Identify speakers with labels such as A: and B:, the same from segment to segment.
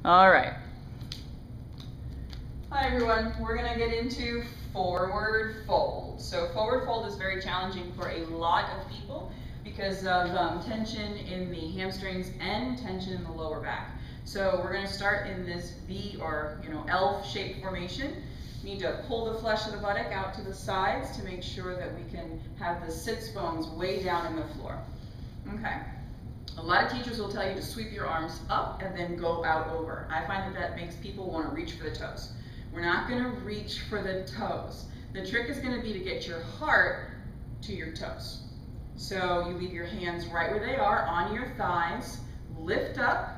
A: All right. Hi everyone, we're going to get into forward fold. So forward fold is very challenging for a lot of people because of tension in the hamstrings and tension in the lower back. So we're going to start in this V or L-shaped formation. You need to pull the flesh of the buttock out to the sides to make sure that we can have the sits bones way down in the floor. Okay. A lot of teachers will tell you to sweep your arms up and then go out over. I find that makes people want to reach for the toes. We're not going to reach for the toes. The trick is going to be to get your heart to your toes. So you leave your hands right where they are on your thighs. Lift up.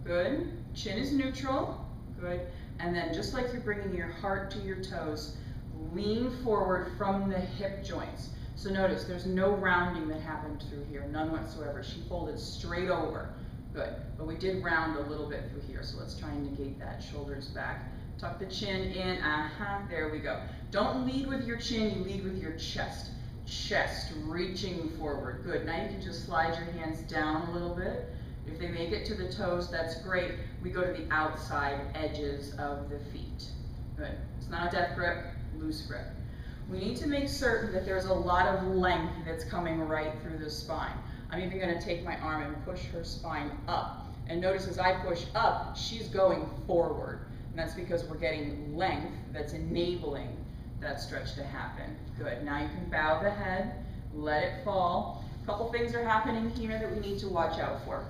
A: Good. Chin is neutral. Good. And then just like you're bringing your heart to your toes, lean forward from the hip joints. So notice there's no rounding that happened through here, none whatsoever. She folded straight over. Good. But we did round a little bit through here, so let's try and negate that. Shoulders back. Tuck the chin in. There we go. Don't lead with your chin, you lead with your chest. Chest reaching forward. Good. Now you can just slide your hands down a little bit. If they make it to the toes, that's great. We go to the outside edges of the feet. Good. It's not a death grip, loose grip. We need to make certain that there's a lot of length that's coming right through the spine. I'm even going to take my arm and push her spine up. And notice as I push up, she's going forward. And that's because we're getting length that's enabling that stretch to happen. Good. Now you can bow the head, let it fall. A couple things are happening here that we need to watch out for.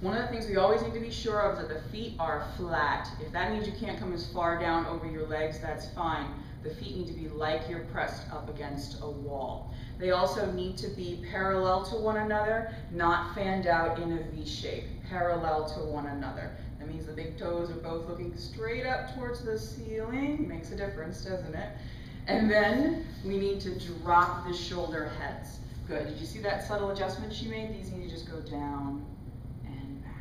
A: One of the things we always need to be sure of is that the feet are flat. If that means you can't come as far down over your legs, that's fine. The feet need to be like you're pressed up against a wall. They also need to be parallel to one another, not fanned out in a V shape, parallel to one another. That means the big toes are both looking straight up towards the ceiling. Makes a difference, doesn't it? And then we need to drop the shoulder heads. Good. Did you see that subtle adjustment she made? These need to just go down and back.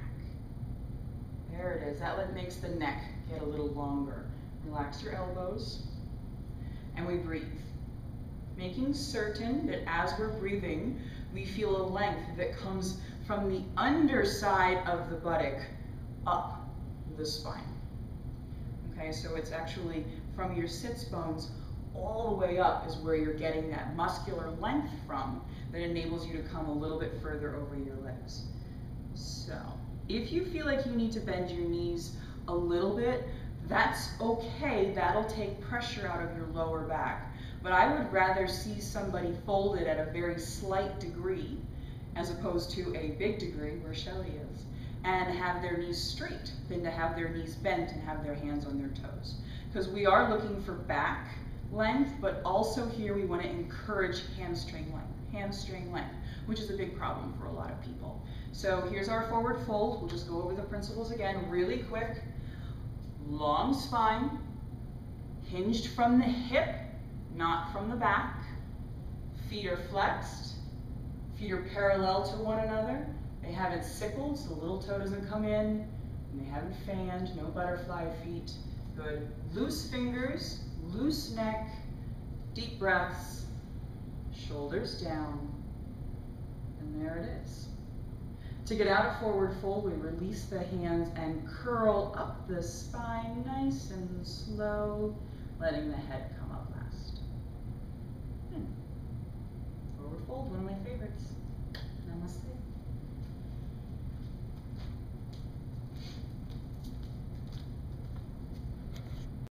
A: There it is. That makes the neck get a little longer. Relax your elbows. And we breathe, making certain that as we're breathing, we feel a length that comes from the underside of the buttock up the spine. Okay, so it's actually from your sits bones all the way up is where you're getting that muscular length from that enables you to come a little bit further over your legs. So if you feel like you need to bend your knees a little bit, that's okay. That'll take pressure out of your lower back. But I would rather see somebody folded at a very slight degree as opposed to a big degree where Shelly is and have their knees straight than to have their knees bent and have their hands on their toes. Because we are looking for back length, but also here we want to encourage hamstring length, which is a big problem for a lot of people. So here's our forward fold. We'll just go over the principles again really quick. Long spine, hinged from the hip, not from the back. Feet are flexed. Feet are parallel to one another. They haven't sickled, so the little toe doesn't come in. And they haven't fanned, no butterfly feet. Good. Loose fingers, loose neck, deep breaths, shoulders down. And there it is. To get out of forward fold, we release the hands and curl up the spine nice and slow, letting the head come up last. Forward fold, one of my favorites. Namaste.